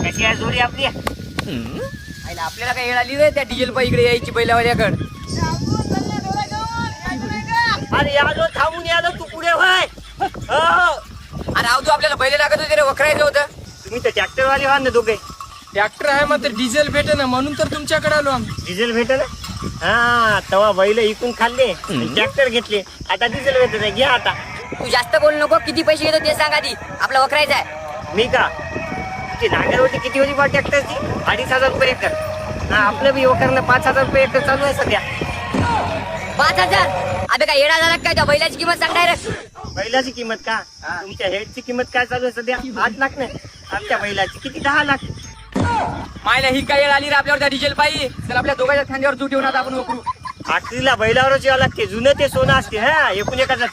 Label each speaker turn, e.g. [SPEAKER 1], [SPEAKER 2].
[SPEAKER 1] कशी आहे जोडी आपली?
[SPEAKER 2] आपल्याला काय येळ आली रे त्या डिझेल पाई इकडे यायची बैलावाल्याकडे.
[SPEAKER 1] अरे यादव थांबून यादव तू पुढे व्हाय.
[SPEAKER 2] अरे तू आपल्याला बैल लागत होते रे, वखरायचं होतं.
[SPEAKER 1] तुम्ही तर ट्रॅक्टर वाले व्हा ना दोघे.
[SPEAKER 3] ट्रॅक्टर आहे मात्र डिझेल भेटे ना, म्हणून तर तुमच्याकडे आलो आम्ही.
[SPEAKER 1] डिझेल भेटल. हा तेव्हा बैल इकून खाल्ले, ट्रॅक्टर घेतले, आता डिझेल भेटत आहे. घ्या आता.
[SPEAKER 2] तू जास्त बोल नको, किती पैसे घेतो ते सांग आधी. आपला वखरायचा आहे.
[SPEAKER 1] मी का ती नांगरवरती किती होती बा ट्रॅक्टरची? 2,500 रुपये एकर. हा आपलं बी वखरला 5,000 रुपये एकर चालू आहे सध्या.
[SPEAKER 2] 5,000? अबे काय येडा झाला काय? त्या बैलाची किंमत सांग डायरेक्ट.
[SPEAKER 1] बैलाची किंमत का? तुमच्या हेडची किंमत काय चालू आहे सध्या? 8 लाख नाही, आमच्या बैलाची किती 10 लाख.
[SPEAKER 2] मायला ही काय येळ आली रे आपल्यावर त्या डिझेल पाई. तर आपल्या दोघांच्या खांद्यावर तू ठेवून आता आपण वखरू.
[SPEAKER 1] आखरीला बैलावरच यावं लागते. जुनं ते सोनं असते. हा एकूण एकाचा